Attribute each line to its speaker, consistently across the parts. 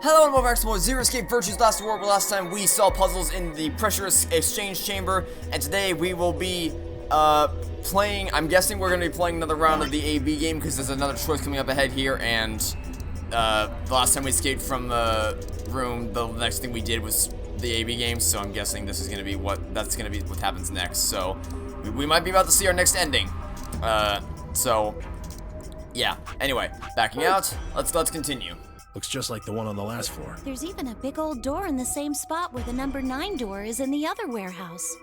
Speaker 1: Hello and welcome back to more Zero Escape Virtues Last War. Last time we saw puzzles in the pressure exchange chamber, and today we will be playing. I'm guessing we're going to be playing another round of the AB game because there's another choice coming up ahead here. And the last time we escaped from the room, the next thing we did was the AB game. So I'm guessing this is going to be what happens next. So we might be about to see our next ending. So yeah. Anyway, backing out. Let's continue.
Speaker 2: Looks just like the one on the last floor.
Speaker 3: There's even a big old door in the same spot where the number 9 door is in the other warehouse.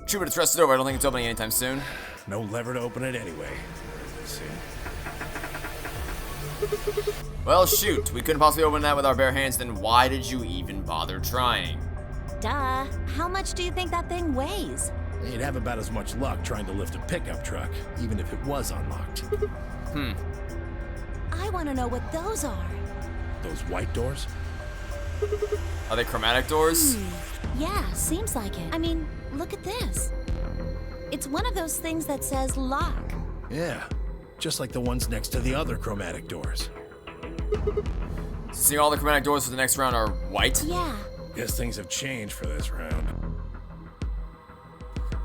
Speaker 1: True, but it's rusted over. I don't think it's opening anytime soon.
Speaker 2: No lever to open it anyway. Let's see.
Speaker 1: Well, shoot. We couldn't possibly open that with our bare hands, then why did you even bother trying?
Speaker 3: Duh. How much do you think that thing weighs?
Speaker 2: You'd have about as much luck trying to lift a pickup truck, even if it was unlocked.
Speaker 3: I want to know what those are.
Speaker 2: Those white doors?
Speaker 1: Are they chromatic doors?
Speaker 3: Yeah, seems like it. I mean, look at this. It's one of those things that says lock.
Speaker 2: Yeah, just like the ones next to the other chromatic doors.
Speaker 1: Seeing all the chromatic doors for the next round are white?
Speaker 3: Yeah.
Speaker 2: Guess things have changed for this round.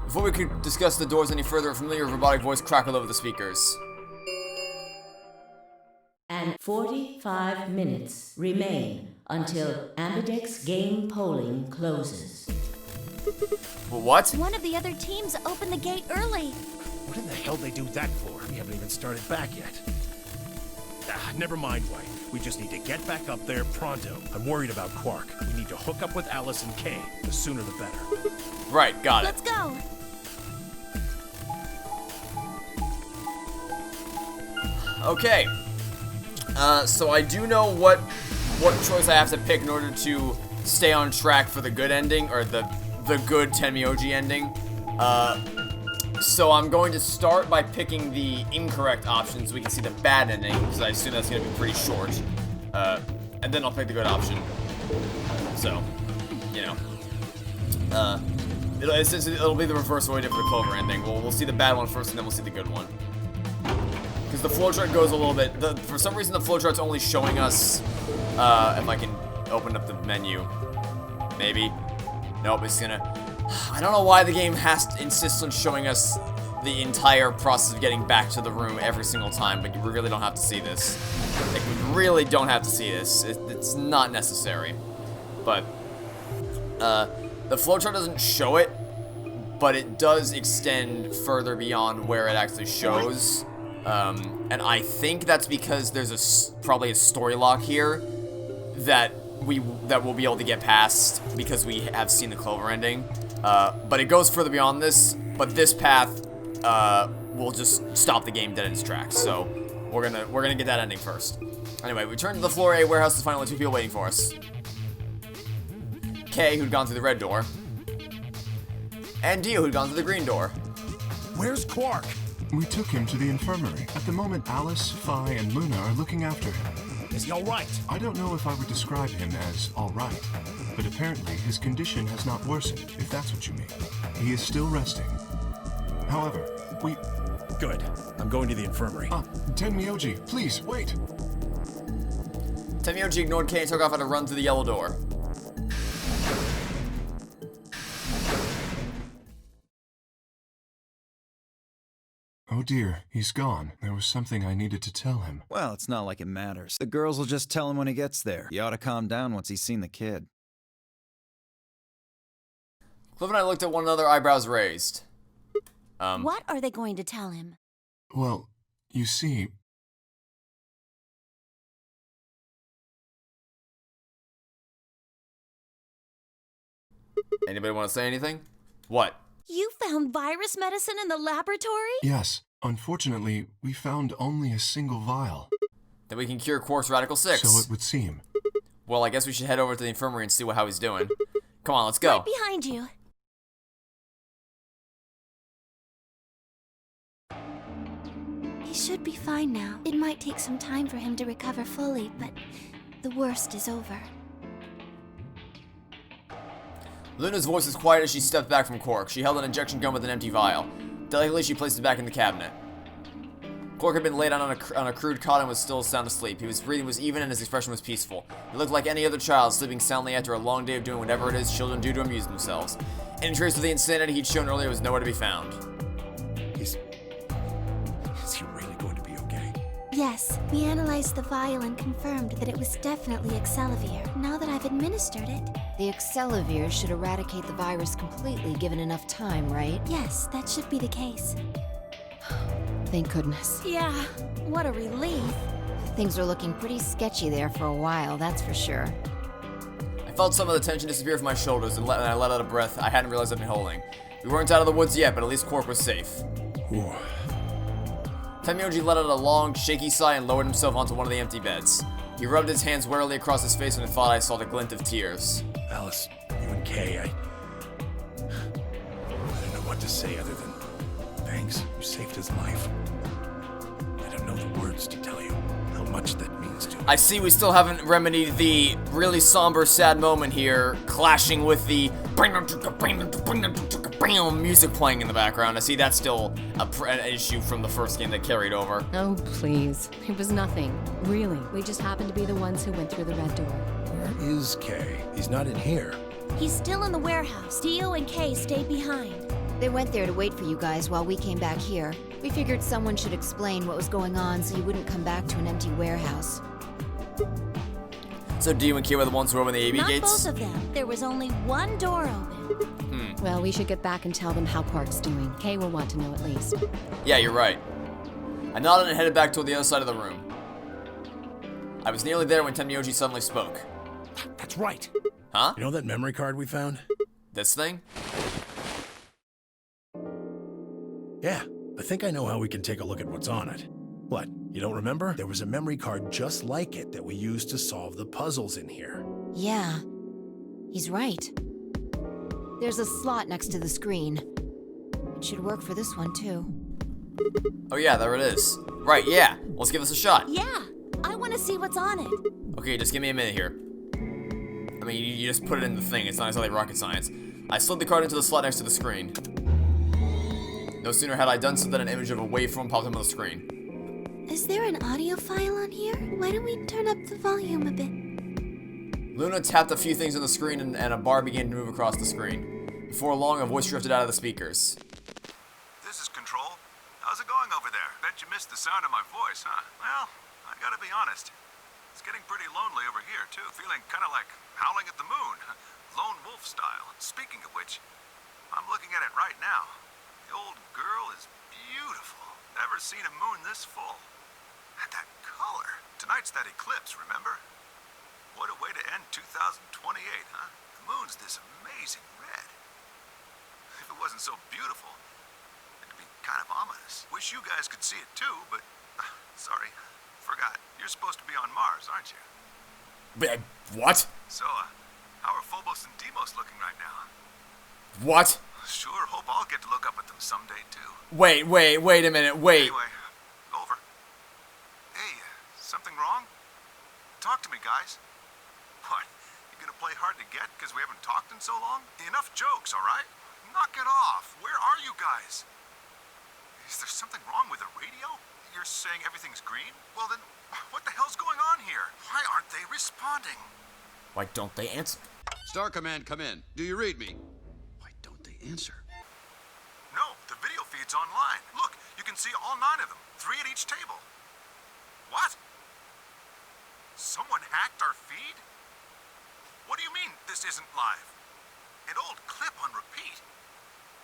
Speaker 1: Before we could discuss the doors any further, a familiar robotic voice crackled over the speakers.
Speaker 4: And 45 minutes remain until Ambidex game polling closes.
Speaker 1: What?
Speaker 3: One of the other teams opened the gate early.
Speaker 2: What in the hell they do that for? We haven't even started back yet. Never mind, White. We just need to get back up there pronto. I'm worried about Quark. We need to hook up with Alice and Kay. The sooner the better.
Speaker 1: Right, got it.
Speaker 3: Let's go.
Speaker 1: Okay. So I do know what choice I have to pick in order to stay on track for the good ending, or the good Tenmyouji ending. So I'm going to start by picking the incorrect option so we can see the bad ending, because I assume that's going to be pretty short. And then I'll pick the good option. So, you know. It'll be the reverse way to for the Clover ending. We'll see the bad one first, and then we'll see the good one. Because the flowchart goes a little bit. For some reason, the flowchart's only showing us. If I can open up the menu, maybe. Nope, it's gonna. I don't know why the game insists on showing us the entire process of getting back to the room every single time, but we really don't have to see this. Like, we really don't have to see this. It's not necessary. But the flowchart doesn't show it, but it does extend further beyond where it actually shows. And I think that's because there's probably a story lock here that we'll be able to get past because we have seen the Clover ending. But it goes further beyond this, but this path will just stop the game dead in its tracks. So we're gonna get that ending first. Anyway, we turn to the floor A warehouse to find only 2 people waiting for us. Kay, who'd gone through the red door, and Dio, who'd gone through the green door.
Speaker 2: Where's Quark?
Speaker 5: We took him to the infirmary. At the moment, Alice, Phi, and Luna are looking after him.
Speaker 2: Is he all right?
Speaker 5: I don't know if I would describe him as all right, but apparently his condition has not worsened, if that's what you mean. He is still resting. However, we...
Speaker 2: Good. I'm going to the infirmary.
Speaker 5: Tenmyouji, please, wait!
Speaker 1: Tenmyouji ignored Kay and took off at a run through the yellow door.
Speaker 5: Oh dear, he's gone. There was something I needed to tell him.
Speaker 6: Well, it's not like it matters. The girls will just tell him when he gets there. He ought to calm down once he's seen the kid.
Speaker 1: Cliff and I looked at one another, eyebrows raised.
Speaker 3: What are they going to tell him?
Speaker 5: Well, you see...
Speaker 1: Anybody want to say anything? What?
Speaker 3: You found virus medicine in the laboratory?
Speaker 5: Yes. Unfortunately, we found only a single vial.
Speaker 1: Then we can cure Quark's Radical 6.
Speaker 5: So it would seem.
Speaker 1: Well, I guess we should head over to the infirmary and see how he's doing. Come on, let's go.
Speaker 3: Right behind you. He should be fine now. It might take some time for him to recover fully, but the worst is over.
Speaker 1: Luna's voice was quiet as she stepped back from Quark. She held an injection gun with an empty vial. Delicately, she placed it back in the cabinet. Quark had been laid out on a crude cot and was still sound asleep. His breathing was even and his expression was peaceful. He looked like any other child, sleeping soundly after a long day of doing whatever it is children do to amuse themselves. Any trace of the insanity he'd shown earlier was nowhere to be found.
Speaker 2: Is he really going to be okay?
Speaker 3: Yes, we analyzed the vial and confirmed that it was definitely Excelivir. Now that I've administered it.
Speaker 7: The Excelivir should eradicate the virus completely given enough time, right?
Speaker 3: Yes, that should be the case.
Speaker 7: Thank goodness.
Speaker 3: Yeah, what a relief.
Speaker 7: Things are looking pretty sketchy there for a while, that's for sure.
Speaker 1: I felt some of the tension disappear from my shoulders and I let out a breath I hadn't realized I'd been holding. We weren't out of the woods yet, but at least Quark was safe.
Speaker 2: Ooh.
Speaker 1: Tenmyouji let out a long, shaky sigh and lowered himself onto one of the empty beds. He rubbed his hands warily across his face and I thought I saw the glint of tears.
Speaker 2: Alice, you and Kay, I don't know what to say other than thanks. You saved his life. I don't know the words to tell you how much that means to me.
Speaker 1: I see we still haven't remedied the really somber, sad moment here, clashing with the music playing in the background. I see that's still an issue from the first game that carried over.
Speaker 8: Oh, please. It was nothing. Really. We just happened to be the ones who went through the red door.
Speaker 2: Where is Kay? He's not in here.
Speaker 3: He's still in the warehouse. Dio and Kay stayed behind.
Speaker 7: They went there to wait for you guys while we came back here. We figured someone should explain what was going on so you wouldn't come back to an empty warehouse.
Speaker 1: So Dio and Kay were the ones who opened the AB
Speaker 3: Not
Speaker 1: gates?
Speaker 3: both of them. There was only one door open.
Speaker 8: Well, we should get back and tell them how Quark's doing. Kay will want to know at least.
Speaker 1: Yeah, you're right. I nodded and headed back toward the other side of the room. I was nearly there when Tenmyouji suddenly spoke.
Speaker 2: That's right.
Speaker 1: Huh?
Speaker 2: You know that memory card we found?
Speaker 1: This thing?
Speaker 2: Yeah, I think I know how we can take a look at what's on it. What, you don't remember? There was a memory card just like it that we used to solve the puzzles in here.
Speaker 7: Yeah, he's right. There's a slot next to the screen. It should work for this one, too.
Speaker 1: Oh yeah, there it is. Right, yeah. Let's give this a shot.
Speaker 3: Yeah, I want to see what's on it.
Speaker 1: Okay, just give me a minute here. I mean, you just put it in the thing. It's not exactly rocket science. I slid the card into the slot next to the screen. No sooner had I done so than an image of a waveform popped up on the screen.
Speaker 3: Is there an audio file on here? Why don't we turn up the volume a bit?
Speaker 1: Luna tapped a few things on the screen and a bar began to move across the screen. Before long, a voice drifted out of the speakers.
Speaker 9: This is Control. How's it going over there? Bet you missed the sound of my voice, huh? Well, I gotta be honest. It's getting pretty lonely over here, too. Feeling kind of like howling at the moon. Lone wolf style. Speaking of which, I'm looking at it right now. The old girl is beautiful. Never seen a moon this full. And that color. Tonight's that eclipse, remember? What a way to end 2028, huh? The moon's this amazing red. If it wasn't so beautiful, it'd be kind of ominous. Wish you guys could see it too, but sorry, forgot. You're supposed to be on Mars, aren't you?
Speaker 1: What?
Speaker 9: So, how are Phobos and Deimos looking right now?
Speaker 1: What?
Speaker 9: Sure, hope I'll get to look up at them someday too.
Speaker 1: Wait a minute, wait.
Speaker 9: Anyway, over. Hey, something wrong? Talk to me, guys. What? You gonna play hard to get because we haven't talked in so long? Enough jokes, all right? Knock it off. Where are you guys? Is there something wrong with the radio? You're saying everything's green? Well then, what the hell's going on here? Why aren't they responding?
Speaker 1: Why don't they answer?
Speaker 10: Star Command, come in. Do you read me? Why don't they answer?
Speaker 9: No, the video feed's online. Look, you can see all 9 of them. 3 at each table. What? Someone hacked our feed? What do you mean this isn't live? An old clip on repeat?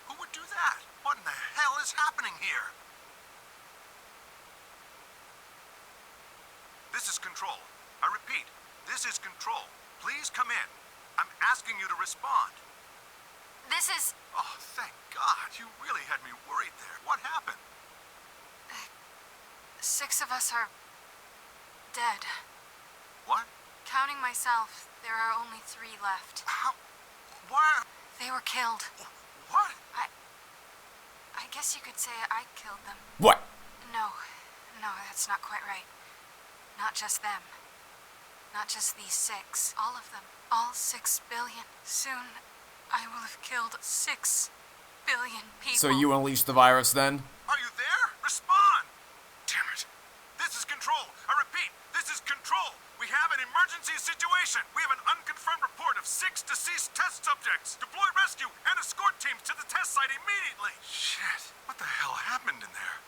Speaker 9: Who would do that? What in the hell is happening here? This is Control. I repeat, this is Control. Please come in. I'm asking you to respond.
Speaker 11: This is...
Speaker 9: Oh, thank God. You really had me worried there. What happened?
Speaker 11: 6 of us are... dead.
Speaker 9: What?
Speaker 11: Counting myself, there are only 3 left.
Speaker 9: How? Why?
Speaker 11: They were killed.
Speaker 9: What?
Speaker 11: I guess you could say I killed them.
Speaker 1: What?
Speaker 11: No, that's not quite right. Not just them. Not just these 6. All of them. All 6 billion. Soon, I will have killed 6 billion people.
Speaker 1: So you unleashed the virus then?
Speaker 9: Are you there? Respond! Damn Emergency situation! We have an unconfirmed report of 6 deceased test subjects. Deploy rescue and escort teams to the test site immediately! Shit, what the hell happened in there?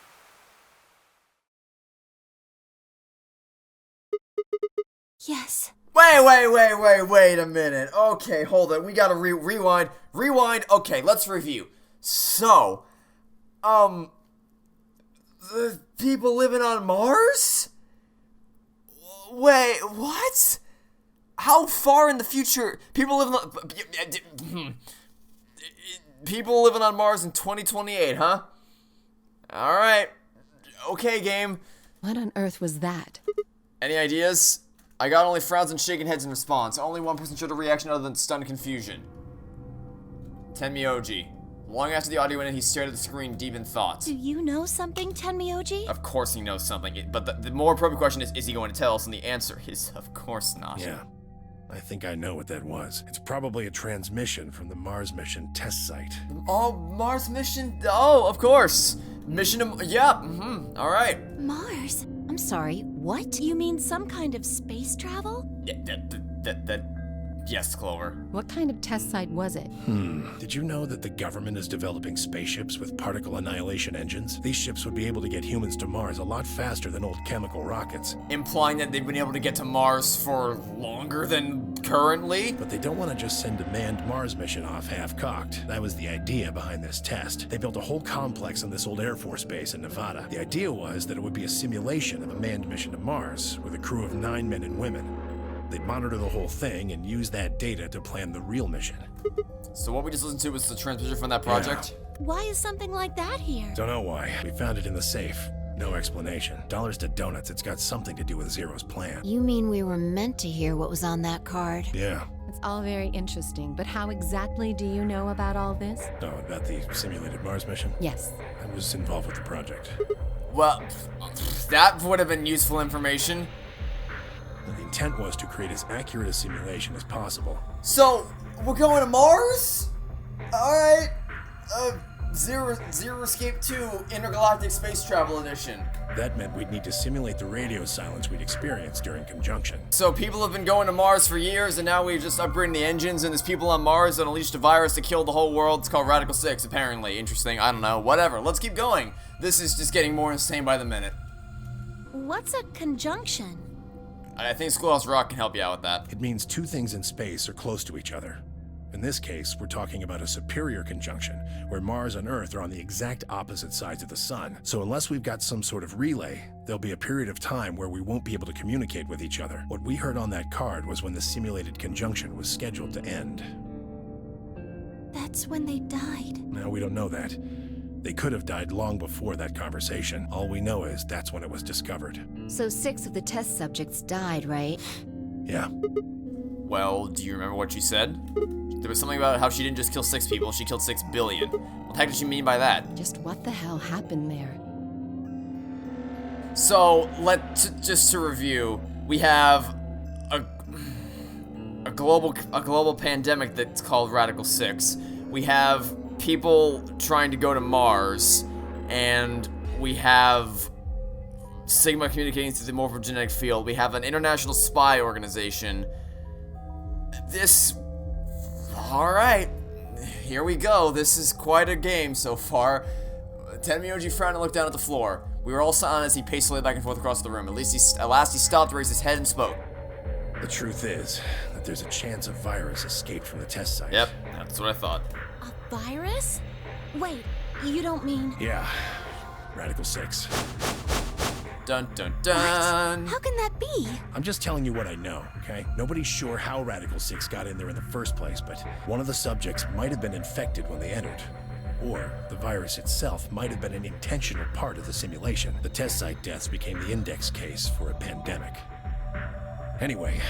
Speaker 3: Yes.
Speaker 1: Wait a minute. Okay, hold it. We gotta rewind. Okay, let's review. So, the people living on Mars? Wait, what? How far in the future? People living on Mars in 2028, huh? Alright. Okay, game.
Speaker 8: What on earth was that?
Speaker 1: Any ideas? I got only frowns and shaking heads in response. Only one person showed a reaction other than stunned confusion. Tenmyouji. Long after the audio ended, he stared at the screen deep in thought.
Speaker 3: Do you know something, Tenmyouji?
Speaker 1: Of course he knows something, but the more appropriate question is he going to tell us? And the answer is, of course not.
Speaker 2: Yeah, I think I know what that was. It's probably a transmission from the Mars mission test site.
Speaker 1: Oh, Mars mission? Oh, of course. Mission to, yeah, alright.
Speaker 3: Mars? I'm sorry, what? You mean some kind of space travel?
Speaker 1: Yes, Clover.
Speaker 8: What kind of test site was it?
Speaker 2: Did you know that the government is developing spaceships with particle annihilation engines? These ships would be able to get humans to Mars a lot faster than old chemical rockets.
Speaker 1: Implying that they've been able to get to Mars for longer than currently?
Speaker 2: But they don't want to just send a manned Mars mission off half-cocked. That was the idea behind this test. They built a whole complex on this old Air Force base in Nevada. The idea was that it would be a simulation of a manned mission to Mars with a crew of 9 men and women. They'd monitor the whole thing and use that data to plan the real mission.
Speaker 1: So what we just listened to was the transmission from that project?
Speaker 2: Yeah.
Speaker 3: Why is something like that here?
Speaker 2: Don't know why. We found it in the safe. No explanation. Dollars to donuts, it's got something to do with Zero's plan.
Speaker 7: You mean we were meant to hear what was on that card?
Speaker 2: Yeah.
Speaker 8: It's all very interesting, but how exactly do you know about all this?
Speaker 2: Oh, about the simulated Mars mission?
Speaker 8: Yes.
Speaker 2: I was involved with the project.
Speaker 1: Well, that would have been useful information.
Speaker 2: The intent was to create as accurate a simulation as possible.
Speaker 1: So, we're going to Mars? Alright. Zero Escape 2 Intergalactic Space Travel Edition.
Speaker 2: That meant we'd need to simulate the radio silence we'd experienced during conjunction.
Speaker 1: So people have been going to Mars for years, and now we're just upgrading the engines, and there's people on Mars that unleashed a virus to kill the whole world. It's called Radical 6, apparently. Interesting, I don't know. Whatever, let's keep going. This is just getting more insane by the minute.
Speaker 3: What's a conjunction?
Speaker 1: I think Schoolhouse Rock can help you out with that.
Speaker 2: It means two things in space are close to each other. In this case, we're talking about a superior conjunction, where Mars and Earth are on the exact opposite sides of the sun. So unless we've got some sort of relay, there'll be a period of time where we won't be able to communicate with each other. What we heard on that card was when the simulated conjunction was scheduled to end.
Speaker 3: That's when they died.
Speaker 2: No, we don't know that. They could have died long before that conversation. All we know is that's when it was discovered.
Speaker 7: So 6 of the test subjects died, right?
Speaker 2: Yeah.
Speaker 1: Well, do you remember what she said? There was something about how she didn't just kill 6 people, she killed 6 billion. What the heck did she mean by that?
Speaker 8: Just what the hell happened there?
Speaker 1: So, just to review, we have a global pandemic that's called Radical 6. We have people trying to go to Mars, and we have Sigma communicating through the morphogenetic field. We have an international spy organization. Alright, here we go. This is quite a game so far. Tenmyouji frowned and looked down at the floor. We were all silent as he paced slowly back and forth across the room. At last he stopped, raised his head, and spoke.
Speaker 2: The truth is that there's a chance a virus escaped from the test site.
Speaker 1: Yep, that's what I thought.
Speaker 3: A virus? Wait, you don't mean...
Speaker 2: Yeah, Radical 6.
Speaker 1: Dun dun dun.
Speaker 3: What? How can that be?
Speaker 2: I'm just telling you what I know, okay? Nobody's sure how Radical 6 got in there in the first place, but one of the subjects might have been infected when they entered. Or the virus itself might have been an intentional part of the simulation. The test site deaths became the index case for a pandemic. Anyway,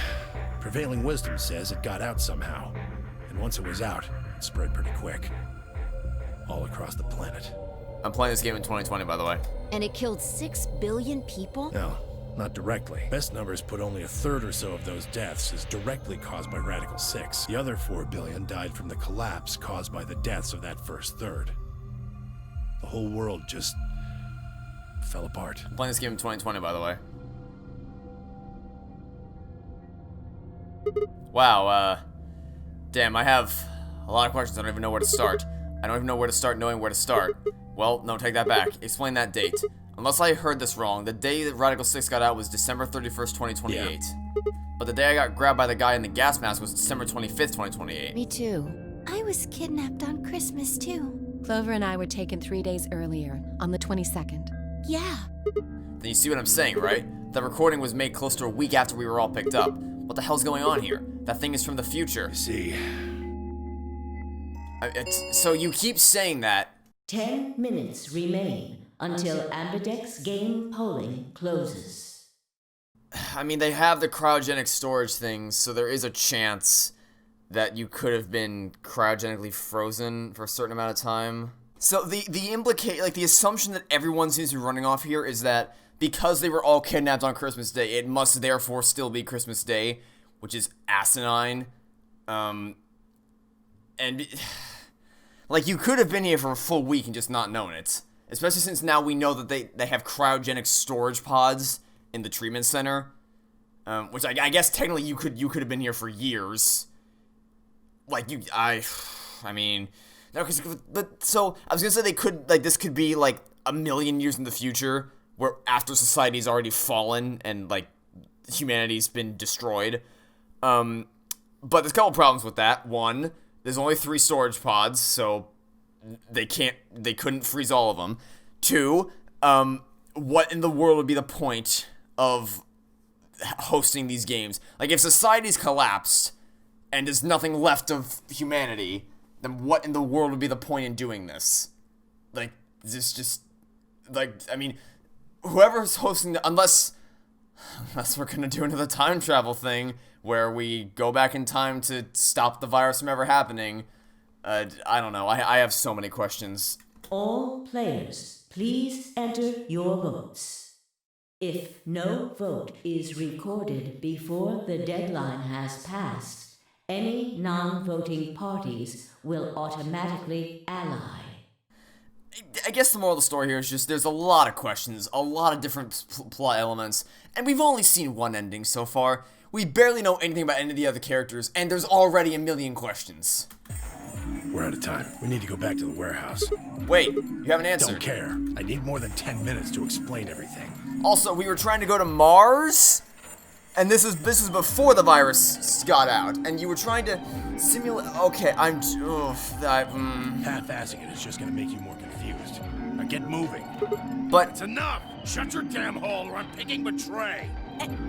Speaker 2: prevailing wisdom says it got out somehow. And once it was out, it spread pretty quick. All across the planet.
Speaker 1: I'm playing this game in 2020, by the way.
Speaker 7: And it killed 6 billion people?
Speaker 2: No, not directly. Best numbers put only a third or so of those deaths as directly caused by Radical 6. The other 4 billion died from the collapse caused by the deaths of that first third. The whole world just fell apart.
Speaker 1: I'm playing this game in 2020, by the way. Wow, damn, I have a lot of questions. I don't even know where to start. I don't even know where to start knowing where to start. Well, no, take that back. Explain that date. Unless I heard this wrong, the day that Radical 6 got out was December 31st, 2028. Yeah. But the day I got grabbed by the guy in the gas mask was December 25th, 2028.
Speaker 7: Me too.
Speaker 3: I was kidnapped on Christmas, too.
Speaker 8: Clover and I were taken 3 days earlier, on the 22nd.
Speaker 3: Yeah.
Speaker 1: Then you see what I'm saying, right? That recording was made close to a week after we were all picked up. What the hell's going on here? That thing is from the future.
Speaker 2: See.
Speaker 1: So you keep saying that.
Speaker 4: 10 minutes remain until Ambidex game polling closes.
Speaker 1: I mean, they have the cryogenic storage things, so there is a chance that you could have been cryogenically frozen for a certain amount of time. So the assumption that everyone seems to be running off here is that because they were all kidnapped on Christmas Day, it must therefore still be Christmas Day, which is asinine. And like, you could have been here for a full week and just not known it. Especially since now we know that they have cryogenic storage pods in the treatment center. Which I guess technically you could have been here for years. Like, I mean, no, so I was gonna say they could, like, this could be like a million years in the future, where after society's already fallen and like humanity's been destroyed. But there's a couple problems with that. One, there's only 3 storage pods, so they couldn't freeze all of them. 2, what in the world would be the point of hosting these games? Like, if society's collapsed and there's nothing left of humanity, then what in the world would be the point in doing this? Like, this just, like, I mean, whoever's hosting, unless we're gonna do another time travel thing where we go back in time to stop the virus from ever happening, I don't know. I have so many questions.
Speaker 4: All players, please enter your votes. If no vote is recorded before the deadline has passed, any non-voting parties will automatically ally.
Speaker 1: I guess the moral of the story here is just there's a lot of questions, a lot of different plot elements, and we've only seen one ending so far. We barely know anything about any of the other characters, and there's already a million questions.
Speaker 2: We're out of time. We need to go back to the warehouse.
Speaker 1: Wait, you haven't answered.
Speaker 2: Don't care. I need more than 10 minutes to explain everything.
Speaker 1: Also, we were trying to go to Mars, and this is before the virus got out, and you were trying to simulate. Okay,
Speaker 2: half-assing it is just gonna make you more confused. Now get moving.
Speaker 1: But
Speaker 2: it's enough. Shut your damn hole, or I'm picking Betray.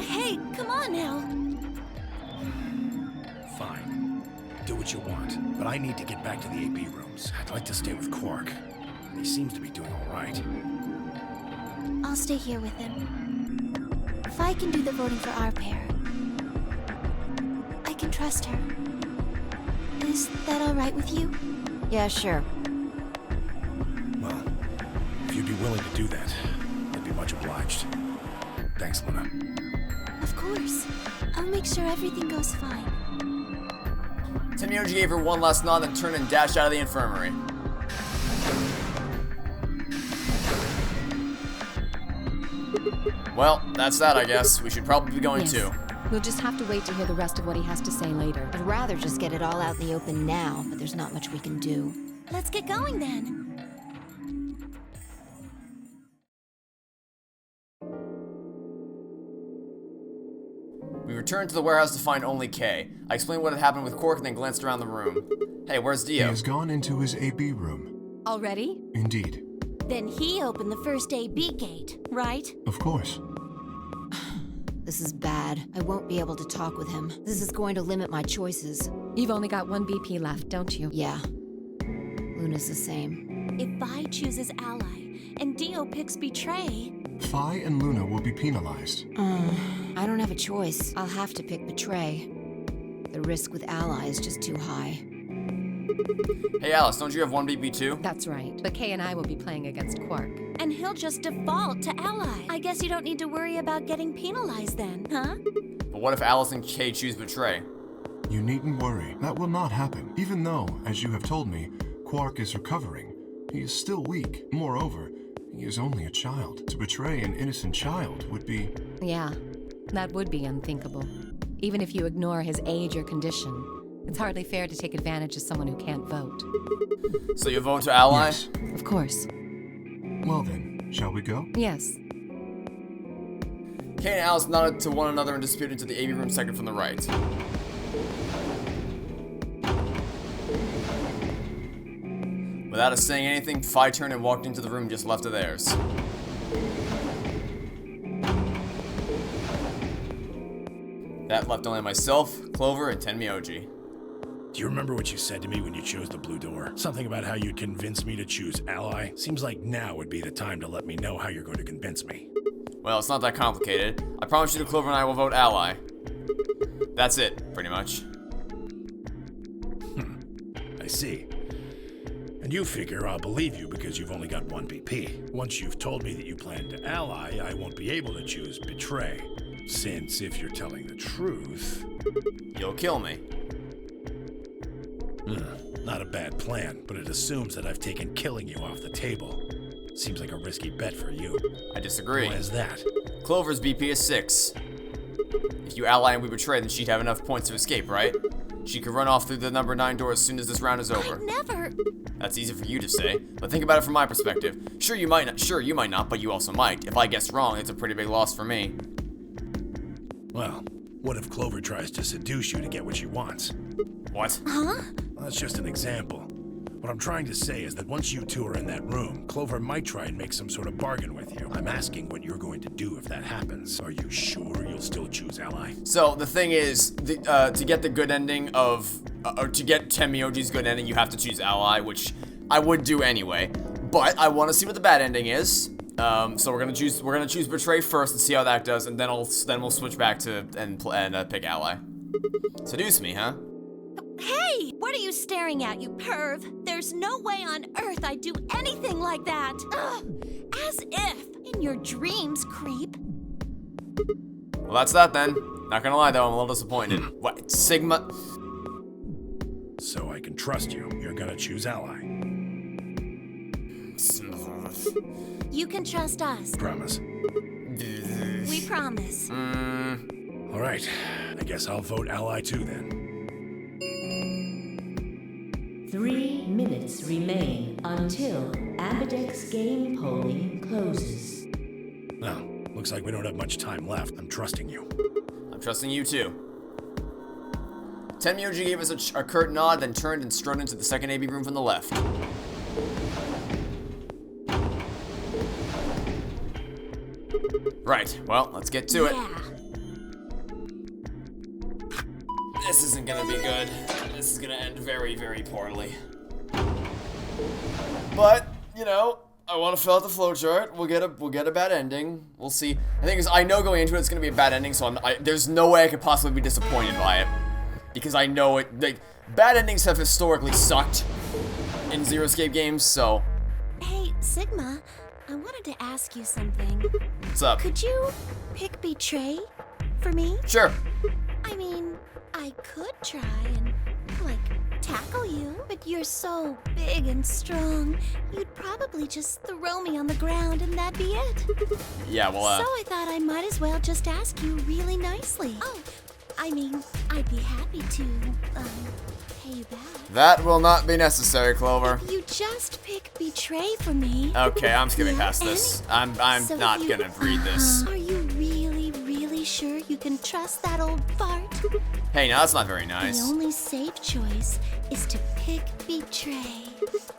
Speaker 3: Hey, come on now.
Speaker 2: Fine. Do what you want, but I need to get back to the AB rooms. I'd like to stay with Quark. He seems to be doing all right.
Speaker 3: I'll stay here with him. If I can do the voting for our pair, I can trust her. Is that all right with you?
Speaker 7: Yeah, sure.
Speaker 2: Well, if you'd be willing to do that, I'd be much obliged. Thanks, Luna.
Speaker 3: Of course. I'll make sure everything goes fine.
Speaker 1: Tenmyouji gave her one last nod, then turned and dashed out of the infirmary. Well, that's that, I guess. We should probably be going too.
Speaker 8: We'll just have to wait to hear the rest of what he has to say later.
Speaker 7: I'd rather just get it all out in the open now, but there's not much we can do.
Speaker 3: Let's get going then.
Speaker 1: We returned to the warehouse to find only Kay. I explained what had happened with Quark and then glanced around the room. Hey, where's Dio?
Speaker 5: He has gone into his AB room.
Speaker 8: Already?
Speaker 5: Indeed.
Speaker 3: Then he opened the first AB gate, right?
Speaker 5: Of course.
Speaker 7: This is bad. I won't be able to talk with him. This is going to limit my choices.
Speaker 8: You've only got 1 BP left, don't you?
Speaker 7: Yeah. Luna's the same.
Speaker 3: If Vi chooses Ally and Dio picks Betray...
Speaker 5: Phi and Luna will be penalized.
Speaker 7: I don't have a choice. I'll have to pick Betray. The risk with Ally is just too high.
Speaker 1: Hey Alice, don't you have 1 BP too?
Speaker 8: That's right, but Kay and I will be playing against Quark.
Speaker 3: And he'll just default to Ally. I guess you don't need to worry about getting penalized then, huh?
Speaker 1: But what if Alice and Kay choose Betray?
Speaker 5: You needn't worry. That will not happen. Even though, as you have told me, Quark is recovering. He is still weak. Moreover, he is only a child. To betray an innocent child would be...
Speaker 8: Yeah, that would be unthinkable. even if you ignore his age or condition. It's hardly fair to take advantage of someone who can't vote.
Speaker 1: So you vote to ally?
Speaker 5: Yes.
Speaker 8: Of course.
Speaker 5: Well then, shall we go?
Speaker 8: Yes.
Speaker 1: Kane and Alice nodded to one another and disputed to the AV room second from the right. Without us saying anything, Phi turned and walked into the room just left of theirs. That left only myself, Clover, and Tenmyouji.
Speaker 2: Do you remember what you said to me when you chose the blue door? Something about how you'd convince me to choose ally? Seems like now would be the time to let me know how you're going to convince me.
Speaker 1: Well, it's not that complicated. I promise you that Clover and I will vote ally. That's it, pretty much.
Speaker 2: I see. And you figure I'll believe you because you've only got one BP. Once you've told me that you plan to ally, I won't be able to choose betray. Since if you're telling the truth...
Speaker 1: You'll kill me.
Speaker 2: Not a bad plan, but it assumes that I've taken killing you off the table. Seems like a risky bet for you.
Speaker 1: I disagree.
Speaker 2: Why is that?
Speaker 1: Clover's BP is 6. If you ally and we betray, then she'd have enough points to escape, right? She could run off through the number 9 door as soon as this round is over.
Speaker 3: I never...
Speaker 1: That's easy for you to say, but think about it from my perspective. Sure, you might not, but you also might. If I guess wrong, it's a pretty big loss for me.
Speaker 2: Well, what if Clover tries to seduce you to get what she wants?
Speaker 1: What?
Speaker 3: Huh?
Speaker 2: Well, that's just an example. What I'm trying to say is that once you two are in that room, Clover might try and make some sort of bargain with you. I'm asking what you're going to do if that happens. Are you sure you'll still choose ally?
Speaker 1: So, the thing is, to get the good ending of... or to get Tenmyouji's good ending, you have to choose ally, which I would do anyway. But I want to see what the bad ending is. So we're gonna choose betray first and see how that does, and then we'll switch back to and pick ally. Seduce me, huh?
Speaker 3: Hey! What are you staring at, you perv? There's no way on earth I'd do anything like that. Ugh! As if. In your dreams, creep.
Speaker 1: Well, that's that then. Not gonna lie though, I'm a little disappointed. What? Sigma?
Speaker 2: So I can trust you. You're gonna choose ally.
Speaker 3: You can trust us.
Speaker 2: Promise.
Speaker 3: We promise.
Speaker 2: All right. I guess I'll vote ally too then.
Speaker 4: 3 minutes remain until Ambidex game polling closes.
Speaker 2: Well, looks like we don't have much time left. I'm trusting you.
Speaker 1: I'm trusting you too. Tenmyouji gave us a curt nod, then turned and strode into the second AV room from the left. Right, well, let's get to it. This isn't gonna be good. This is gonna end very, very poorly. But, you know, I want to fill out the flowchart. We'll get a bad ending. We'll see. The thing is, I know going into it it's gonna be a bad ending, so there's no way I could possibly be disappointed by it. Because I know it, like, bad endings have historically sucked in Zero Escape games, so.
Speaker 3: Hey, Sigma, I wanted to ask you something.
Speaker 1: What's up?
Speaker 3: Could you pick betray for me?
Speaker 1: Sure.
Speaker 3: I mean, I could try and, like, tackle you, but you're so big and strong, you'd probably just throw me on the ground and that'd be it.
Speaker 1: Yeah, well,
Speaker 3: So I thought I might as well just ask you really nicely. Oh, I mean, I'd be happy to, pay you back.
Speaker 1: that will not be necessary, Clover.
Speaker 3: If you just pick betray for me.
Speaker 1: Okay, I'm skipping past this. I'm
Speaker 3: So
Speaker 1: not
Speaker 3: you-
Speaker 1: gonna read this.
Speaker 3: Are you really, really sure you can trust that old fart?
Speaker 1: Hey, now that's not very
Speaker 3: The
Speaker 1: nice.
Speaker 3: only safe choice is to pick betray.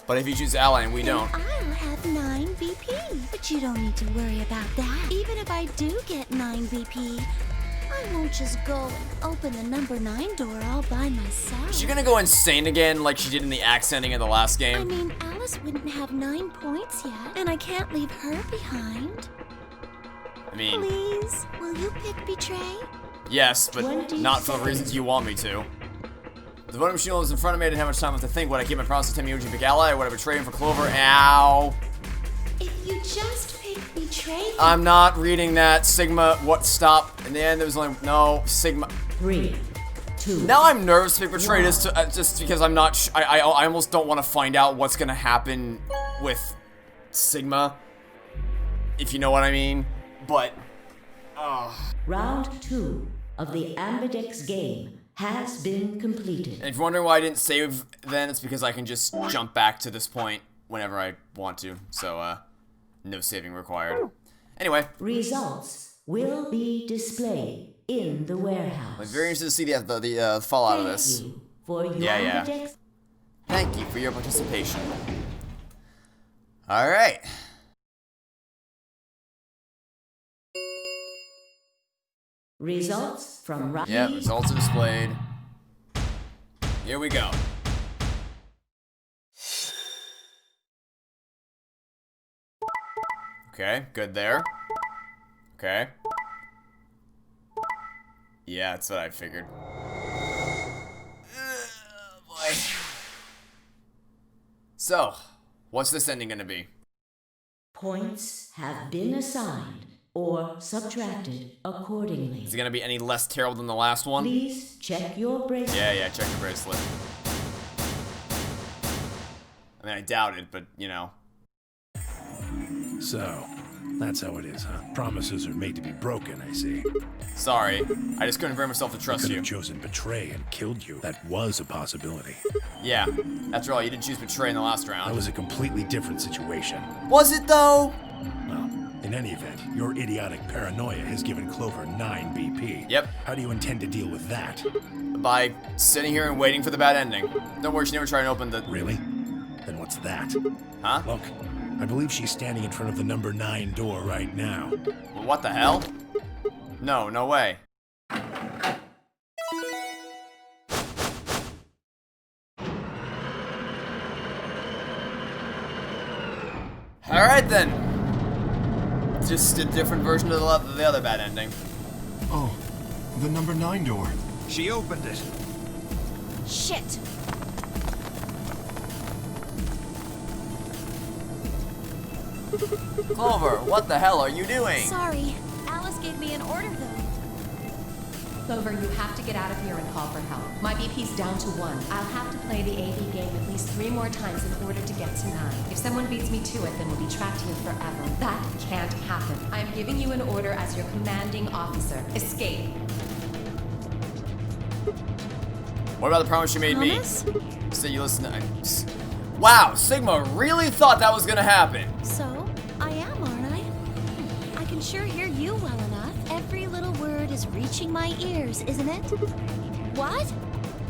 Speaker 1: But if you choose ally and we
Speaker 3: Then
Speaker 1: don't,
Speaker 3: I'll have 9 BP. But you don't need to worry about that. Even if I do get 9 BP, I won't just go and open the number 9 door all by myself.
Speaker 1: is she gonna go insane again like she did in the axe ending in the last
Speaker 3: I
Speaker 1: game?
Speaker 3: mean, Alice wouldn't have 9 points yet, and I can't leave her behind.
Speaker 1: I mean,
Speaker 3: Please, will you pick betray?
Speaker 1: yes, but
Speaker 4: 20
Speaker 1: not for the reasons you want me to. The voting machine was in front of me. I didn't have much time left to think. Would I keep my promise to Tenmyouji pick ally, or would I betray him for Clover? Ow.
Speaker 3: If you just pick betray,
Speaker 1: I'm not reading that. Sigma, what? Stop. In the end, there was only no Sigma.
Speaker 4: 3, 2.
Speaker 1: Now I'm nervous to pick betray just because I'm not. I almost don't want to find out what's gonna happen with Sigma, if you know what I mean. But,
Speaker 4: Round 2. of the Ambidex game has been completed.
Speaker 1: And if you're wondering why I didn't save then, it's because I can just jump back to this point whenever I want to. So, no saving required. Anyway.
Speaker 4: Results will be displayed in the warehouse.
Speaker 1: I'm very interested to see the fallout of this.
Speaker 4: Thank you for your
Speaker 1: Ambidex. Thank you for your participation. Alright.
Speaker 4: Results from
Speaker 1: Yeah, results are displayed. Here we go. Okay, good there. Okay. Yeah, that's what I figured. Boy. So, what's this ending gonna be?
Speaker 4: Points have been assigned or subtracted accordingly.
Speaker 1: Is it gonna be any less terrible than the last one?
Speaker 4: Please check your bracelet.
Speaker 1: Yeah, check your bracelet. I mean, I doubt it, but, you know.
Speaker 2: So, that's how it is, huh? Promises are made to be broken, I see.
Speaker 1: Sorry, I just couldn't bring myself to trust you.
Speaker 2: Could have chosen betray and killed you. That was a possibility.
Speaker 1: Yeah, after all, you didn't choose betray in the last round.
Speaker 2: That was a completely different situation.
Speaker 1: Was it, though?
Speaker 2: Well, in any event, your idiotic paranoia has given Clover 9 BP.
Speaker 1: Yep.
Speaker 2: How do you intend to deal with that?
Speaker 1: By sitting here and waiting for the bad ending. Don't worry, she never tried to open the...
Speaker 2: Really? Then what's that?
Speaker 1: Huh?
Speaker 2: Look, I believe she's standing in front of the number 9 door right now.
Speaker 1: Well, what the hell? No, no way. Alright then. Just a different version of the other bad ending.
Speaker 5: Oh, the number 9 door.
Speaker 10: She opened it.
Speaker 3: Shit!
Speaker 1: Clover, what the hell are you doing?
Speaker 3: Sorry. Alice gave me an order, though.
Speaker 8: Clover, you have to get out of here and call for help. My BP's down to 1. I'll have to play the AV game at least 3 more times in order to get to 9. If someone beats me to it, then we'll be trapped here forever. That can't happen. I'm giving you an order as your commanding officer. Escape.
Speaker 1: What about the promise you made
Speaker 3: Promise?
Speaker 1: me? Say you listen to... Wow, Sigma really thought that was gonna happen.
Speaker 3: So, I am, aren't I? I can sure hear you well enough. Every little word is reaching my ears, isn't it? What?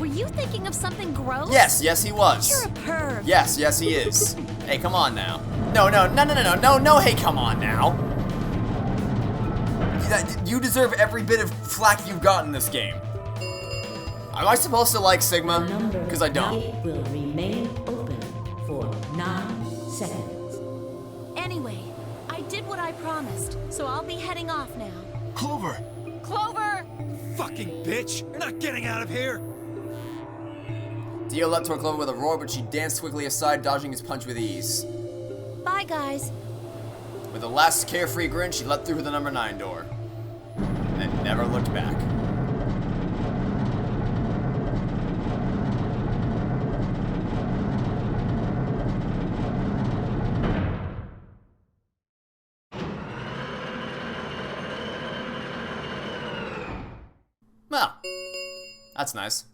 Speaker 3: Were you thinking of something gross?
Speaker 1: Yes, he was.
Speaker 3: You're a perv.
Speaker 1: Yes, he is. Hey, come on now. No, hey, come on now. You deserve every bit of flack you've got in this game. Am I supposed to like Sigma? Because I don't.
Speaker 4: It will remain open for 9 seconds.
Speaker 3: Anyway, I did what I promised, so I'll be heading off now.
Speaker 5: Clover!
Speaker 3: Clover!
Speaker 10: Fucking bitch! You're not getting out of here!
Speaker 1: Dio leapt toward Clover with a roar, but she danced quickly aside, dodging his punch with ease.
Speaker 3: Bye, guys.
Speaker 1: With a last carefree grin, she leapt through the number 9 door. And then never looked back. Well, that's nice.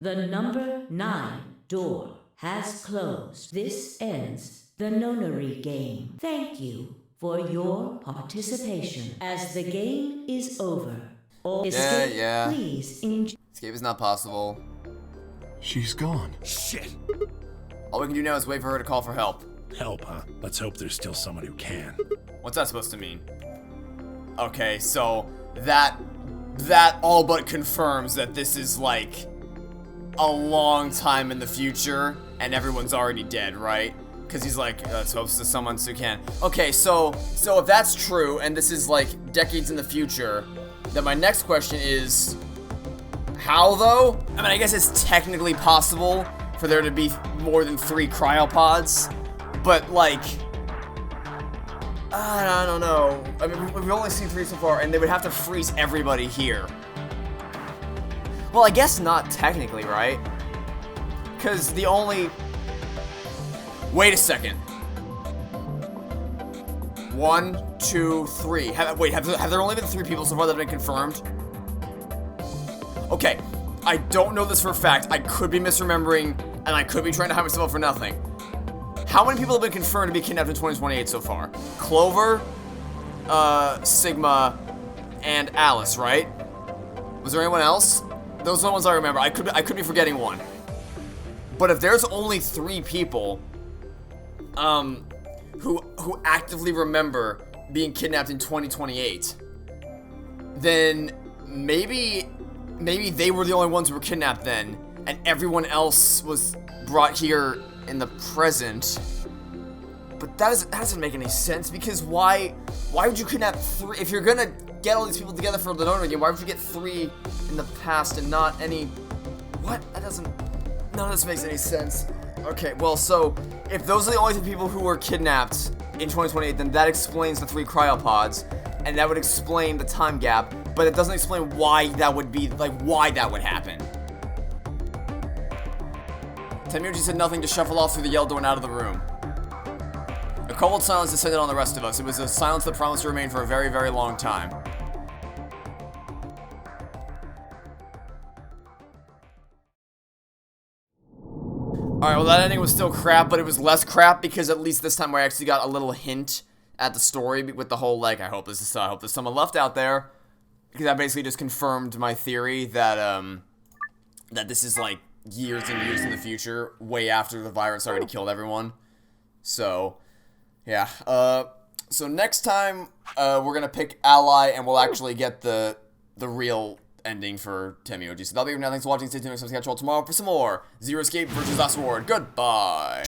Speaker 4: The number 9 door has closed. This ends the Nonary game. Thank you for your participation. As the game is over, all escape,
Speaker 1: yeah.
Speaker 4: please enjoy.
Speaker 1: Escape is not possible.
Speaker 5: She's gone.
Speaker 2: Shit!
Speaker 1: All we can do now is wait for her to call for help.
Speaker 2: Help, huh? Let's hope there's still someone who can.
Speaker 1: What's that supposed to mean? Okay, so that all but confirms that this is like a long time in the future and everyone's already dead, right? Because he's like, let's hope there's someone who can. Okay, so if that's true and this is like decades in the future, then my next question is, how though? I mean, I guess it's technically possible for there to be more than 3 cryopods, but like, I don't know. I mean, we've only seen 3 so far, and they would have to freeze everybody here. Well, I guess not technically, right? Because the only... Wait a second. 1, 2, 3. Have there only been 3 people so far that have been confirmed? Okay, I don't know this for a fact. I could be misremembering, and I could be trying to hide myself for nothing. How many people have been confirmed to be kidnapped in 2028 so far? Clover, Sigma, and Alice, right? Was there anyone else? Those are the ones I remember. I could be forgetting one. But if there's only 3 people, who actively remember being kidnapped in 2028, then maybe they were the only ones who were kidnapped then, and everyone else was brought here in the present. But that doesn't make any sense, because why would you kidnap 3 if you're gonna get all these people together for the Nonary game? Why would you get 3 in the past and not any? What? None of this makes any sense. Okay, well, so if those are the only 3 people who were kidnapped in 2028, then that explains the 3 cryopods, and that would explain the time gap, but it doesn't explain why that would be, like, why that would happen. Tenmyouji said nothing to shuffle off through the yellow door and out of the room. A cold silence descended on the rest of us. It was a silence that promised to remain for a very, very long time. Alright, well, that ending was still crap, but it was less crap because at least this time I actually got a little hint at the story with the whole, like, I hope there's someone left out there. Because that basically just confirmed my theory that, that this is, like, years and years in the future, way after the virus already killed everyone. So, yeah. So next time, we're gonna pick Ally, and we'll actually get the real ending for Tenmyouji. So that'll be it for now. Thanks for watching. Stay tuned. Next time, catch you all tomorrow for some more Zero Escape versus Last Ward. Goodbye.